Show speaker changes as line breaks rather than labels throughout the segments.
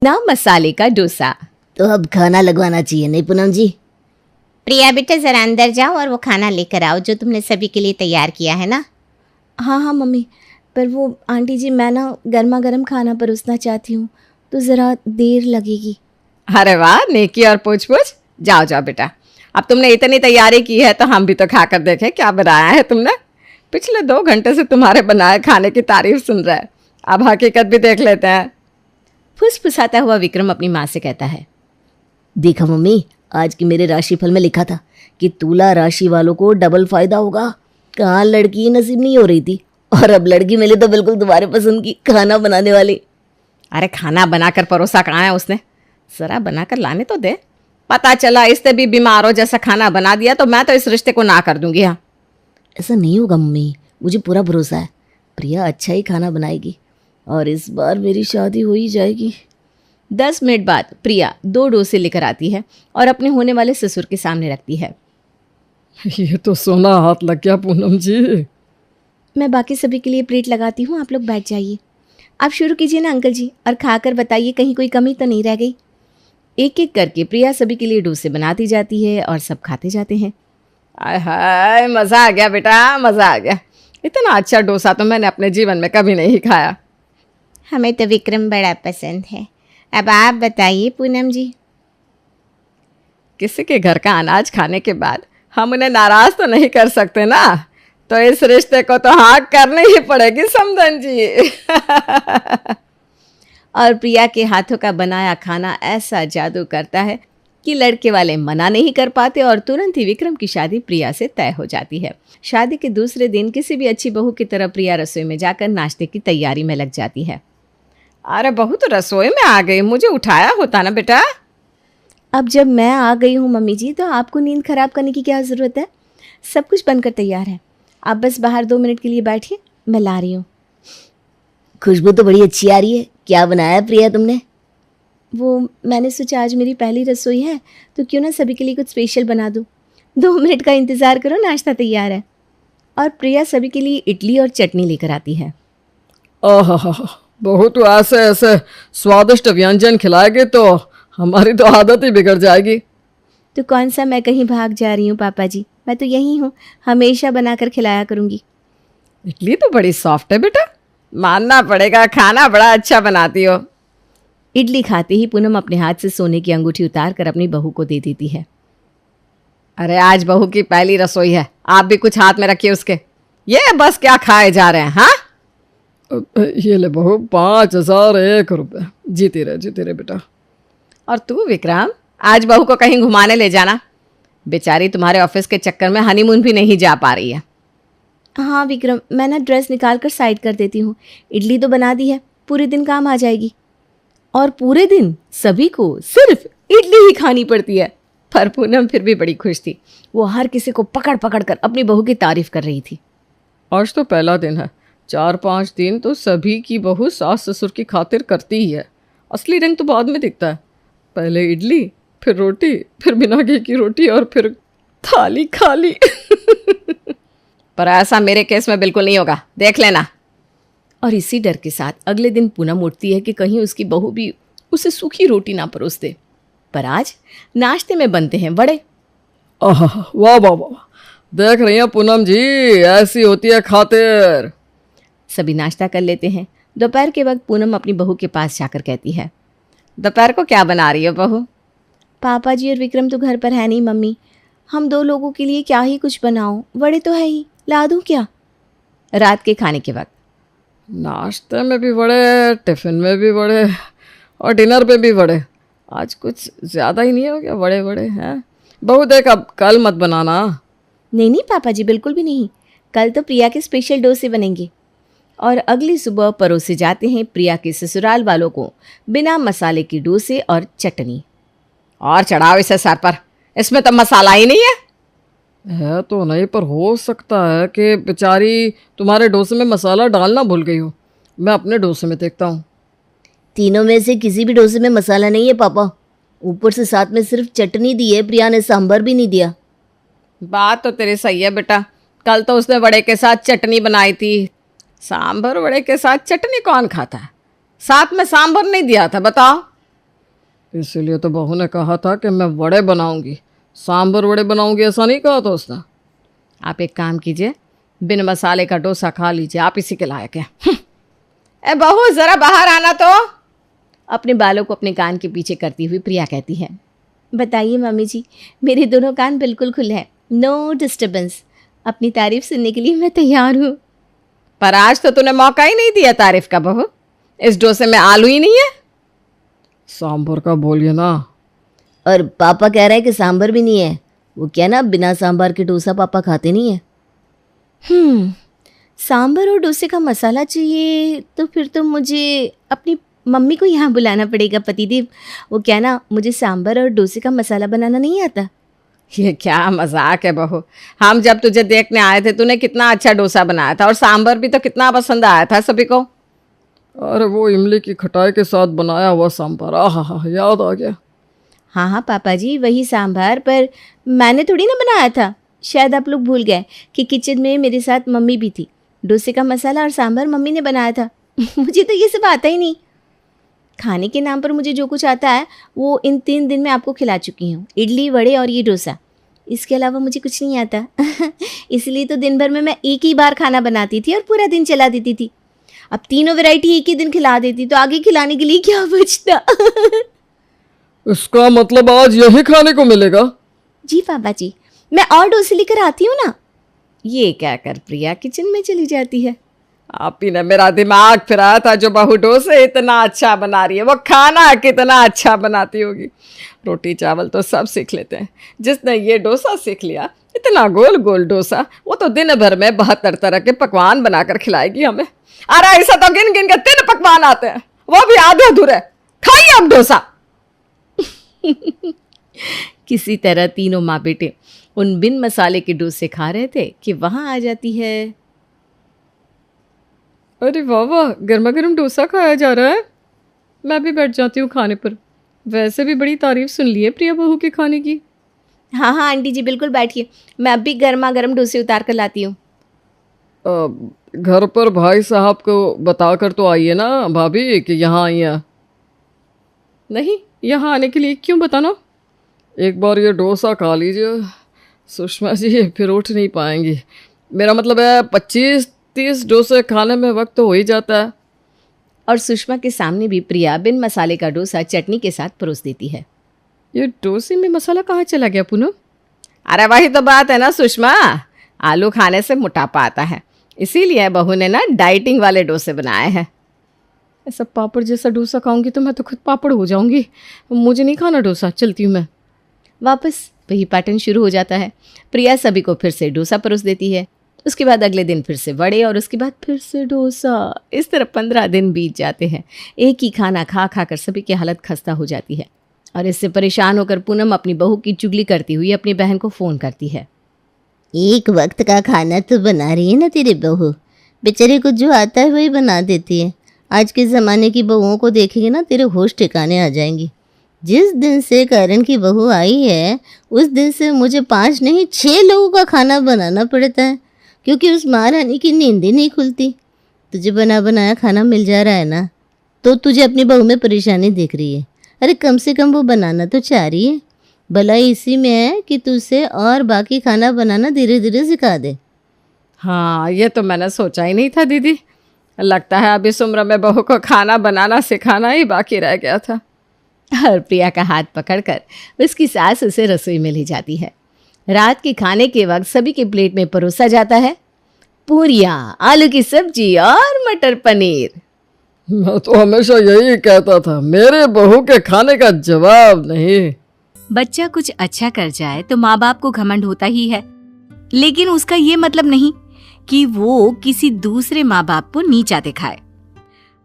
ना मसाले का डोसा।
तो अब खाना लगवाना चाहिए नहीं पूनम जी?
प्रिया बेटा जरा अंदर जाओ और वो खाना लेकर आओ जो तुमने सभी के लिए तैयार किया है ना।
हाँ हाँ मम्मी, पर वो आंटी जी मैं ना गर्मा गर्म खाना परोसना चाहती हूँ तो ज़रा देर लगेगी।
अरे वाह, नेकी और पूछ पूछ। जाओ जाओ बेटा, अब तुमने इतनी तैयारी की है तो हम भी तो खाकर देखें क्या बनाया है तुमने। पिछले 2 घंटे से तुम्हारे बनाए खाने की तारीफ सुन रहा है, अब हकीकत भी देख लेते हैं। फुसफुसाता हुआ विक्रम अपनी माँ से कहता है,
देखा मम्मी, आज की मेरे राशिफल में लिखा था कि तुला राशि वालों को डबल फायदा होगा। कहाँ लड़की नसीब नहीं हो रही थी और अब लड़की मिली तो बिल्कुल तुम्हारे पसंद की, खाना बनाने वाली।
अरे खाना बनाकर परोसा कहाँ है उसने, जरा बनाकर लाने तो दे। पता चला इससे भी बीमार हो जैसा खाना बना दिया तो मैं तो इस रिश्ते को ना कर दूंगी। हाँ,
ऐसा नहीं होगा मम्मी, मुझे पूरा भरोसा है। प्रिया अच्छा ही खाना बनाएगी और इस बार मेरी शादी हो ही जाएगी।
10 मिनट बाद प्रिया 2 डोसे लेकर आती है और अपने होने वाले ससुर के सामने रखती है।
ये तो सोना हाथ लग गया पूनम जी।
मैं बाकी सभी के लिए प्लेट लगाती हूँ, आप लोग बैठ जाइए। आप शुरू कीजिए ना अंकल जी, और खाकर बताइए कहीं कोई कमी तो नहीं रह गई।
एक एक करके प्रिया सभी के लिए डोसे बनाती जाती है और सब खाते जाते हैं। आय हाय, मज़ा आ गया बेटा, मज़ा आ गया। इतना अच्छा डोसा तो मैंने अपने जीवन में कभी नहीं खाया।
हमें तो विक्रम बड़ा पसंद है। अब आप बताइए पूनम जी।
किसी के घर का अनाज खाने के बाद हम उन्हें नाराज तो नहीं कर सकते ना, तो इस रिश्ते को तो हाँ करनी ही पड़ेगी समधन जी। और प्रिया के हाथों का बनाया खाना ऐसा जादू करता है कि लड़के वाले मना नहीं कर पाते और तुरंत ही विक्रम की शादी प्रिया से तय हो जाती है। शादी के दूसरे दिन किसी भी अच्छी बहू की तरह प्रिया रसोई में जाकर नाश्ते की तैयारी में लग जाती है। अरे बहू तो रसोई में आ गई, मुझे उठाया होता ना बेटा।
अब जब मैं आ गई हूँ मम्मी जी तो आपको नींद खराब करने की क्या ज़रूरत है, सब कुछ बनकर तैयार है। आप बस बाहर 2 मिनट के लिए बैठिए, मैं ला रही हूँ।
खुशबू तो बड़ी अच्छी आ रही है। क्या बनाया है प्रिया तुमने?
वो मैंने सोचा आज मेरी पहली रसोई है तो क्यों ना सभी के लिए कुछ स्पेशल बना दूँ। 2 मिनट का इंतज़ार करो, नाश्ता तैयार है। और प्रिया सभी के लिए इडली और चटनी लेकर आती है।
आहा, बहू तो ऐसे ऐसे स्वादिष्ट व्यंजन खिलाएगी तो हमारी तो आदत ही बिगड़ जाएगी।
तो कौन सा मैं कहीं भाग जा रही हूँ पापा जी, मैं तो यहीं हूँ, हमेशा बनाकर खिलाया करूँगी।
इडली तो बड़ी सॉफ्ट है बेटा, मानना पड़ेगा, खाना बड़ा अच्छा बनाती हो। इडली खाते ही पूनम अपने हाथ से सोने की अंगूठी उतार कर अपनी बहू को दे देती है। अरे आज बहू की पहली रसोई है, आप भी कुछ हाथ में रखिए उसके। ये बस क्या खाए जा रहे हैं। हाँ,
ये ले बहू 5001 रुपये। जीती रहे बेटा।
और तू विक्रम, आज बहू को कहीं घुमाने ले जाना, बेचारी तुम्हारे ऑफिस के चक्कर में हनीमून भी नहीं जा पा रही है।
हाँ विक्रम, मैं ना ड्रेस निकाल कर साइड कर देती हूँ। इडली तो बना दी है, पूरे दिन काम आ जाएगी।
और पूरे दिन सभी को सिर्फ इडली ही खानी पड़ती है। पर पूनम फिर भी बड़ी खुश थी, वो हर किसी को पकड़ पकड़ कर अपनी बहू की तारीफ कर रही थी।
आज तो पहला दिन है, 4-5 दिन तो सभी की बहू सास ससुर की खातिर करती ही है। असली रंग तो बाद में दिखता है, पहले इडली, फिर रोटी, फिर बिना घी की रोटी और फिर थाली खाली। पर ऐसा मेरे केस में बिल्कुल नहीं होगा, देख लेना। और इसी डर के साथ अगले दिन पूनम उठती है कि कहीं उसकी बहू भी उसे सूखी रोटी ना परोस दे। पर आज नाश्ते में बनते हैं वड़े। आहा, वाह वाह वाह, देख रही हैं पूनम जी, ऐसी होती है खातिर।
सभी नाश्ता कर लेते हैं। दोपहर के वक्त पूनम अपनी बहू के पास जाकर कहती है, दोपहर को क्या बना रही हो बहू?
पापा जी और विक्रम तो घर पर है नहीं मम्मी, हम 2 लोगों के लिए क्या ही कुछ बनाऊं, वड़े तो है ही, ला दूं क्या?
रात के खाने के वक्त
नाश्ते में भी बड़े, टिफ़िन में भी बड़े और डिनर पे भी बड़े। आज कुछ ज़्यादा ही नहीं हो गया बड़े बड़े हैं? बहू देख, अब कल मत बनाना।
नहीं पापा जी, बिल्कुल भी नहीं। कल तो प्रिया के स्पेशल डोसे बनेंगे।
और अगली सुबह परोसे जाते हैं प्रिया के ससुराल वालों को बिना मसाले की डोसे और चटनी। और चढ़ाओ इसे सर पर, इसमें तो मसाला ही नहीं
है तो नहीं, पर हो सकता है कि बेचारी तुम्हारे डोसे में मसाला डालना भूल गई हो। मैं अपने डोसे में देखता हूँ।
तीनों में से किसी भी डोसे में मसाला नहीं है पापा, ऊपर से साथ में सिर्फ चटनी दी है। प्रिया ने सांभर भी नहीं दिया।
बात तो तेरी सही है बेटा, कल तो उसने वड़े के साथ चटनी बनाई थी। सांभर वड़े के साथ चटनी कौन खाता है? साथ में सांभर नहीं दिया था, बताओ।
इसीलिए तो बहू ने कहा था कि मैं वड़े बनाऊंगी, सांभर वड़े बनाऊंगी, ऐसा नहीं कहा था उसने।
आप एक काम कीजिए, बिन मसाले का डोसा खा लीजिए, आप इसी के लायक हैं। ए बहू ज़रा बाहर आना तो। अपने बालों को अपने कान के पीछे करती हुई प्रिया कहती है।
बताइए मम्मी जी, मेरे दोनों कान बिल्कुल खुले हैं, नो डिस्टर्बेंस। अपनी तारीफ सुनने के लिए मैं तैयार हूँ।
पर आज तो तूने मौका ही नहीं दिया तारीफ का बहू। इस डोसे में आलू ही नहीं है।
सांभर का बोलिए ना।
और पापा कह रहे हैं कि सांभर भी नहीं है। वो क्या ना, बिना सांभर के डोसा पापा खाते नहीं है।
सांभर और डोसे का मसाला चाहिए तो फिर तो मुझे अपनी मम्मी को यहाँ बुलाना पड़ेगा पतिदेव। वो क्या ना, मुझे सांभर और डोसे का मसाला बनाना नहीं आता।
ये क्या मजाक है बहू। हम जब तुझे देखने आए थे तूने कितना अच्छा डोसा बनाया था और सांभर भी तो कितना पसंद आया था सभी को।
अरे वो इमली की खटाई के साथ बनाया हुआ सांभर, आहा याद आ गया।
हाँ हाँ पापा जी, वही सांभर, पर मैंने थोड़ी ना बनाया था। शायद आप लोग भूल गए कि किचन में मेरे साथ मम्मी भी थी। डोसे का मसाला और सांभर मम्मी ने बनाया था। मुझे तो ये सब आता ही नहीं। खाने के नाम पर मुझे जो कुछ आता है वो इन 3 दिन में आपको खिला चुकी हूँ, इडली, वड़े और ये डोसा। इसके अलावा मुझे कुछ नहीं आता। इसलिए तो दिन भर में मैं एक ही बार खाना बनाती थी और पूरा दिन चला देती थी। अब तीनों वैरायटी एक ही दिन खिला देती तो आगे खिलाने के लिए क्या बचता।
इसका मतलब आज यही खाने को मिलेगा?
जी पापा जी, मैं और डोसे लेकर आती हूँ ना।
ये क्या कर प्रिया किचन में चली जाती है। आप ही ने मेरा दिमाग फिराया था, जो बहू डोसे इतना अच्छा बना रही है, वो खाना कितना अच्छा बनाती होगी। रोटी चावल तो सब सीख लेते हैं, जिसने ये डोसा सीख लिया, इतना गोल गोल डोसा, वो तो दिन भर में 72 तरह के पकवान बनाकर खिलाएगी हमें। अरे ऐसा तो गिन गिन के 3 पकवान आते हैं, वो भी आधे अधूरे। खाइए अब डोसा।
किसी तरह तीनों माँ बेटे उन बिन मसाले के डोसे खा रहे थे कि वहां आ जाती है।
अरे वाह वाह, गर्मा गर्म डोसा खाया जा रहा है। मैं भी बैठ जाती हूँ खाने पर। वैसे भी बड़ी तारीफ सुन ली है प्रिया बहू के खाने की।
हाँ हाँ आंटी जी, बिल्कुल बैठिए, मैं अब भी गर्मा गर्म डोसे उतार कर लाती हूँ।
घर पर भाई साहब को बताकर तो आइए ना भाभी कि यहाँ आई हैं। नहीं, यहाँ आने के लिए क्यों बताना? एक बार ये डोसा खा लीजिए सुषमा जी, फिर उठ नहीं पाएंगी। मेरा मतलब है 25-30 डोसे खाने में वक्त तो हो ही जाता है।
और सुषमा के सामने भी प्रिया बिन मसाले का डोसा चटनी के साथ परोस देती है।
ये डोसे में मसाला कहाँ चला गया पूनम?
अरे वही तो बात है ना सुषमा, आलू खाने से मोटापा आता है, इसीलिए बहू ने ना डाइटिंग वाले डोसे बनाए हैं।
ऐसा पापड़ जैसा डोसा खाऊंगी तो मैं तो खुद पापड़ हो जाऊंगी। मुझे नहीं खाना डोसा, चलती हूँ मैं।
वापस वही पैटर्न शुरू हो जाता है। प्रिया सभी को फिर से डोसा परोस देती है। उसके बाद अगले दिन फिर से वड़े और उसके बाद फिर से डोसा। इस तरह 15 दिन बीत जाते हैं। एक ही खाना खा खा कर सभी की हालत खस्ता हो जाती है और इससे परेशान होकर पूनम अपनी बहू की चुगली करती हुई अपनी बहन को फ़ोन करती है।
एक वक्त का खाना तो बना रही है ना तेरी बहू, बेचारे को जो आता है वही बना देती है। आज के ज़माने की बहुओं को देखेंगे ना, तेरे होश ठिकाने आ जाएंगी। जिस दिन से करण की बहू आई है उस दिन से मुझे 5 नहीं 6 लोगों का खाना बनाना पड़ता है, क्योंकि उस महारानी की नींद ही नहीं खुलती। तुझे बना बनाया खाना मिल जा रहा है ना, तो तुझे अपनी बहू में परेशानी दिख रही है। अरे कम से कम वो बनाना तो चाह रही है। भलाई इसी में है कि तुझसे और बाकी खाना बनाना धीरे धीरे सिखा दे।
हाँ, ये तो मैंने सोचा ही नहीं था दीदी। लगता है अब इस उम्र में बहू को खाना बनाना सिखाना ही बाकी रह गया था।
और प्रिया का हाथ पकड़कर उसकी सास उसे रसोई में ले जाती है। रात के खाने के वक्त सभी के प्लेट में परोसा जाता है पूरियाँ, आलू की सब्जी और मटर पनीर।
मैं तो हमेशा यही कहता था, मेरे बहू के खाने का जवाब नहीं।
बच्चा कुछ अच्छा कर जाए तो माँ बाप को घमंड होता ही है, लेकिन उसका ये मतलब नहीं कि वो किसी दूसरे माँ बाप को नीचा दिखाए।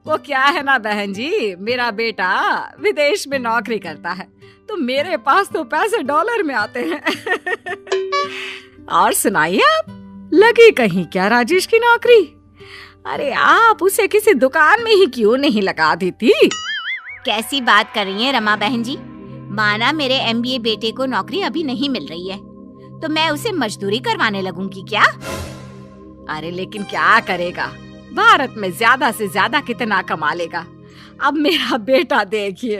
वो क्या है ना बहन जी, मेरा बेटा विदेश में नौकरी करता है तो मेरे पास तो पैसे डॉलर में आते हैं। और सुनाइए, आप लगी कहीं क्या राजेश की नौकरी? अरे आप उसे किसी दुकान में ही क्यों नहीं लगा देती?
कैसी बात कर रही हैं रमा बहन जी? माना मेरे MBA बेटे को नौकरी अभी नहीं मिल रही है तो मैं उसे मजदूरी करवाने लगूंगी क्या?
अरे लेकिन क्या करेगा, भारत में ज्यादा से ज्यादा कितना कमा लेगा? अब मेरा बेटा देखिए।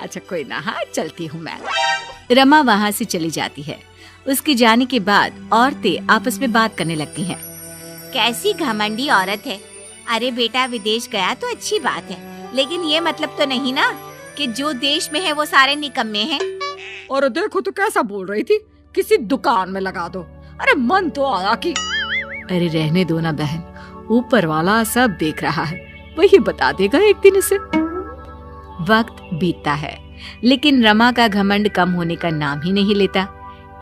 अच्छा कोई ना, हाँ चलती हूँ मैं।
रमा वहाँ से चली जाती है। उसके जाने के बाद औरतें आपस में बात करने लगती हैं।
कैसी घमंडी औरत है। अरे बेटा विदेश गया तो अच्छी बात है, लेकिन ये मतलब तो नहीं ना कि जो देश में है वो सारे निकम्मे हैं।
और देखो तो कैसा बोल रही थी, किसी दुकान में लगा दो। अरे मन तो आया कि
अरे रहने दो ना बहन, ऊपर वाला सब देख रहा है, वही बता देगा एक दिन इसे। वक्त बीतता है, लेकिन रमा का घमंड कम होने का नाम ही नहीं लेता।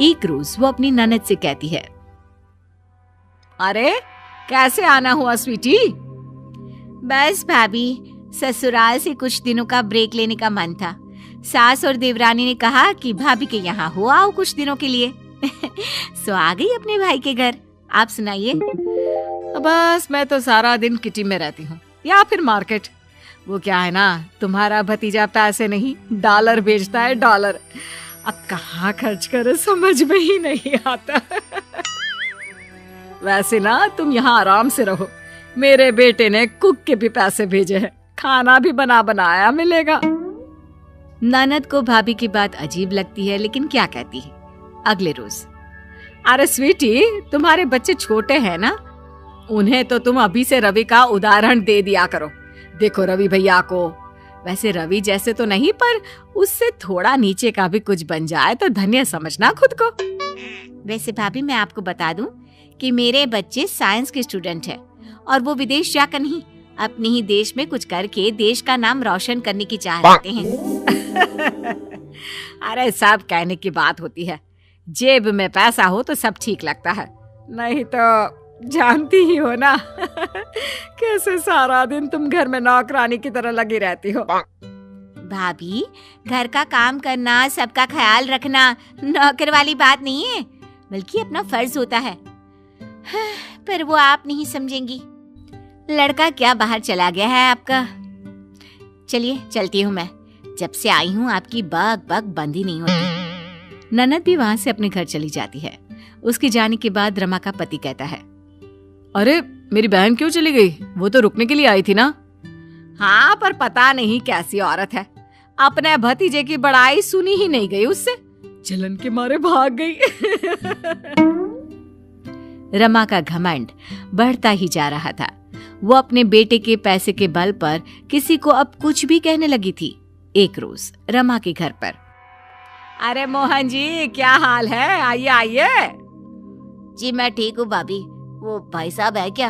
एक रोज वो अपनी ननद से कहती है,
अरे कैसे आना हुआ स्वीटी?
बस भाभी, ससुराल से कुछ दिनों का ब्रेक लेने का मन था। सास और देवरानी ने कहा कि भाभी के यहाँ हो आओ कुछ दिनों के लिए। सो आ गई अपने भाई के घर। आप सुनाइए।
बस मैं तो सारा दिन किटी में रहती हूँ या फिर मार्केट। वो क्या है ना, तुम्हारा भतीजा पैसे नहीं डॉलर भेजता है, डॉलर। अब कहाँ खर्च करे समझ में ही नहीं आता। वैसे ना तुम यहाँ आराम से रहो, मेरे बेटे ने कुक के भी पैसे भेजे हैं, खाना भी बना बनाया मिलेगा।
ननद को भाभी की बात अजीब लगती है, लेकिन क्या कहती है। अगले रोज,
अरे स्वीटी, तुम्हारे बच्चे छोटे हैं ना, उन्हें तो तुम अभी से रवि का उदाहरण दे दिया करो। देखो रवि भैया को, वैसे रवि जैसे तो नहीं, पर उससे थोड़ा नीचे का भी कुछ बन जाए तो धन्य समझना खुद को।
वैसे भाभी मैं आपको बता दूं कि मेरे बच्चे साइंस के स्टूडेंट हैं और वो विदेश जाकर नहीं, अपने ही देश में कुछ करके देश का नाम रोशन करने की चाह रखते हैं।
अरे सब कहने की बात होती है, जेब में पैसा हो तो सब ठीक लगता है, नहीं तो जानती ही हो ना कैसे सारा दिन तुम घर में नौकरानी की तरह लगी रहती हो।
भाभी, घर का काम करना, सबका ख्याल रखना नौकर वाली बात नहीं है, बल्कि अपना फर्ज होता है। पर वो आप नहीं समझेंगी। लड़का क्या बाहर चला गया है आपका। चलिए चलती हूँ मैं, जब से आई हूँ आपकी बक बक बंद ही नहीं होती।
ननद भी वहां से अपने घर चली जाती है। उसके जाने के बाद रमा का पति कहता है,
अरे मेरी बहन क्यों चली गई? वो तो रुकने के लिए आई थी ना।
हाँ, पर पता नहीं कैसी औरत है, अपने भतीजे की बड़ाई सुनी ही नहीं गई उससे, जलन के मारे भाग गई।
रमा का घमंड बढ़ता ही जा रहा था। वो अपने बेटे के पैसे के बल पर किसी को अब कुछ भी कहने लगी थी। एक रोज रमा के घर पर,
अरे मोहन जी, क्या हाल है? आइए आइए।
जी मैं ठीक हूँ भाभी, वो भाई साहब है क्या?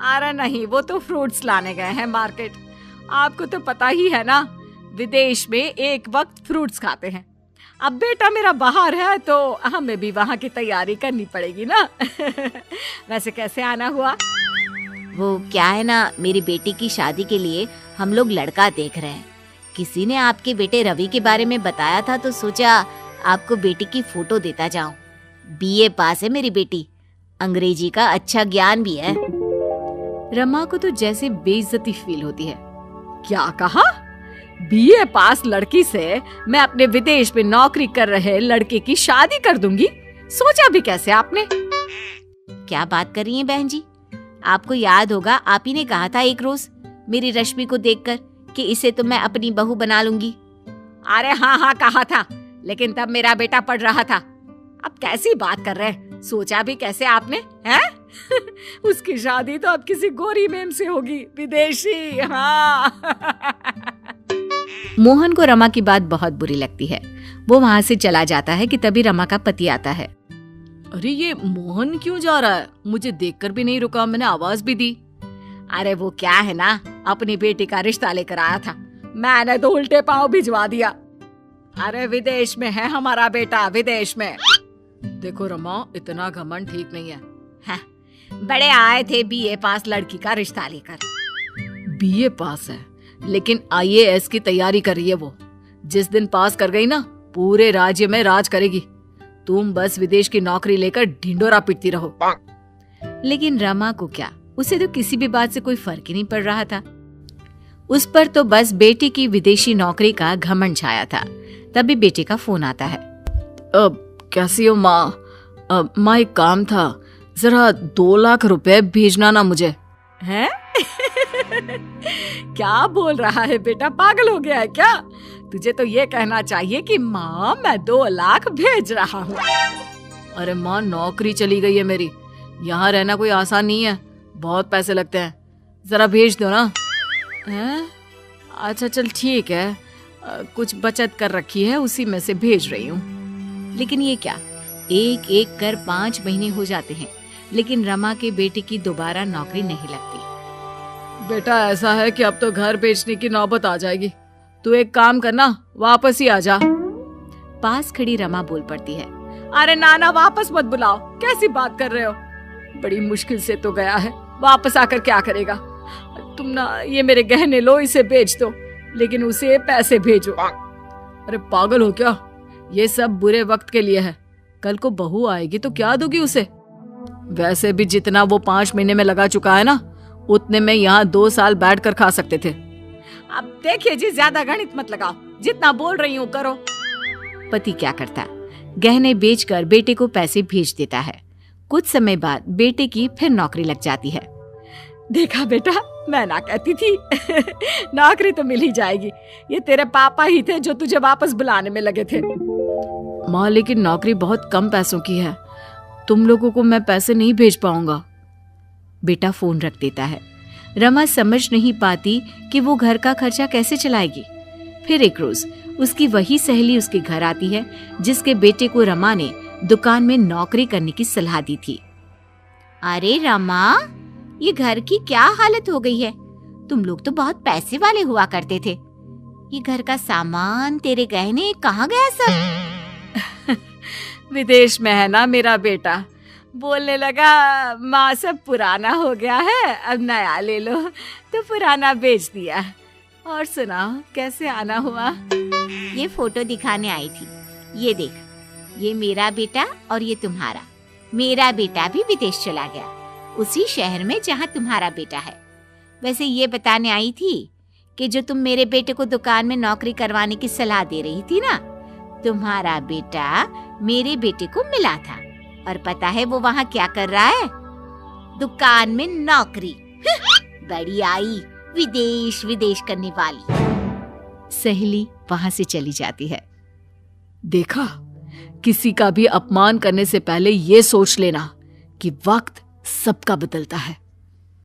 अरे नहीं, वो तो फ्रूट्स लाने गए हैं मार्केट। आपको तो पता ही है ना, विदेश में एक वक्त फ्रूट्स खाते हैं। अब बेटा मेरा बाहर है तो हमें भी वहाँ की तैयारी करनी पड़ेगी ना। वैसे कैसे आना हुआ?
वो क्या है ना, मेरी बेटी की शादी के लिए हम लोग लड़का देख रहे हैं। किसी ने आपके बेटे रवि के बारे में बताया था तो सोचा आपको बेटी की फोटो देता जाऊं। बीए पास है मेरी बेटी, अंग्रेजी का अच्छा ज्ञान भी है।
रमा को तो जैसे बेइज्जती फील होती है।
क्या कहा? बीए पास लड़की से मैं अपने विदेश में नौकरी कर रहे लड़के की शादी कर दूंगी? सोचा भी कैसे आपने?
क्या बात कर रही हैं बहन जी? आपको याद होगा, आप ही ने कहा था एक रोज मेरी रश्मि को देखकर कि इसे तो मैं अपनी बहू बना लूंगी।
अरे हाँ हाँ कहा था, लेकिन तब मेरा बेटा पढ़ रहा था। अब कैसी बात कर रहे हैं? सोचा भी कैसे आपने, हैं? उसकी शादी तो अब किसी गोरी मेम से होगी, विदेशी। हाँ।
मोहन को रमा की बात बहुत बुरी लगती है। वो वहां से चला जाता है कि तभी रमा का पति आता है।
अरे ये मोहन क्यों जा रहा है? मुझे देखकर भी नहीं रुका, मैंने आवाज भी दी।
अरे वो क्या है ना, अपनी बेटी का रिश्ता लेकर आया था, मैंने तो उल्टे पांव भिजवा दिया। अरे विदेश में है हमारा बेटा, विदेश में।
देखो रमा, इतना घमंड ठीक नहीं है।
हाँ, बड़े आए थे बीए पास लड़की का रिश्ता लेकर।
बीए पास है, लेकिन आईएएस की तैयारी कर रही है वो। जिस दिन पास कर गई ना, पूरे राज्य में राज करेगी। तुम बस विदेश की नौकरी लेकर ढिंडोरा पीटती रहो।
लेकिन रमा को क्या, उसे तो किसी भी बात से कोई फर्क ही नहीं पड़ रहा था। उस पर तो बस बेटी की विदेशी नौकरी का घमंड छाया था। तभी बेटे का फोन आता है।
अब कैसी हो माँ? माँ एक काम था, जरा 2 लाख रुपए भेजना ना मुझे।
हैं? क्या बोल रहा है बेटा, पागल हो गया है क्या? तुझे तो ये कहना चाहिए कि माँ मैं 2 लाख भेज रहा हूँ। अरे माँ, नौकरी चली गई है मेरी, यहाँ रहना कोई आसान नहीं है, बहुत पैसे लगते हैं, जरा भेज दो ना। हैं? अच्छा चल ठीक है, कुछ बचत कर रखी है, उसी में से भेज रही हूँ। लेकिन ये क्या, एक एक कर 5 महीने हो जाते हैं, लेकिन रमा के बेटे की दोबारा नौकरी नहीं लगती। बेटा ऐसा है कि अब तो घर बेचने की नौबत आ जाएगी, तू एक काम करना, वापस ही आ जा। पास खड़ी रमा बोल पड़ती है, अरे नाना वापस मत बुलाओ, कैसी बात कर रहे हो, बड़ी मुश्किल से तो गया है, वापस आकर क्या करेगा। तुम ना ये मेरे गहने लो, इसे बेच दो, लेकिन उसे पैसे भेजो। अरे पागल हो क्या, ये सब बुरे वक्त के लिए है, कल को बहू आएगी तो क्या दोगी उसे। वैसे भी जितना वो 5 महीने में लगा चुका है ना, उतने में यहाँ 2 साल बैठ कर खा सकते थे। अब देखिए जी, ज्यादा गणित मत लगाओ, जितना बोल रही हूँ करो। पति क्या करता, गहने बेचकर बेटे को पैसे भेज देता है। कुछ समय बाद बेटे की फिर नौकरी लग जाती है। देखा बेटा, मैं ना कहती थी नौकरी तो मिल ही जाएगी, ये तेरे पापा ही थे जो तुझे वापस बुलाने में लगे थे। माँ लेकिन नौकरी बहुत कम पैसों की है, तुम लोगों को मैं पैसे नहीं भेज पाऊंगा। बेटा फोन रख देता है। रमा समझ नहीं पाती कि वो घर का खर्चा कैसे चलाएगी। फिर एक रोज उसकी वही सहेली उसके घर आती है जिसके बेटे को रमा ने दुकान में नौकरी करने की सलाह दी थी।
अरे रमा, ये घर की क्या हालत हो गई है, तुम लोग तो बहुत पैसे वाले हुआ करते थे, ये घर का सामान, तेरे गहने कहाँ गया सब?
विदेश में है ना मेरा बेटा, बोलने लगा माँ सब पुराना हो गया है, अब नया ले लो, तो पुराना बेच दिया। और सुनाओ कैसे आना हुआ?
ये फोटो दिखाने आई थी, ये देख, ये मेरा बेटा और ये तुम्हारा। मेरा बेटा भी विदेश चला गया, उसी शहर में जहाँ तुम्हारा बेटा है। वैसे ये बताने आई थी कि जो तुम मेरे बेटे को दुकान में नौकरी करवाने की सलाह दे रही थी ना, तुम्हारा बेटा मेरे बेटे को मिला था, और पता है वो वहाँ क्या कर रहा है? दुकान में नौकरी। बड़ी आई विदेश विदेश करने वाली।
सहेली वहां से चली जाती है। देखा, किसी का भी अपमान करने से पहले ये सोच लेना कि वक्त सबका बदलता है।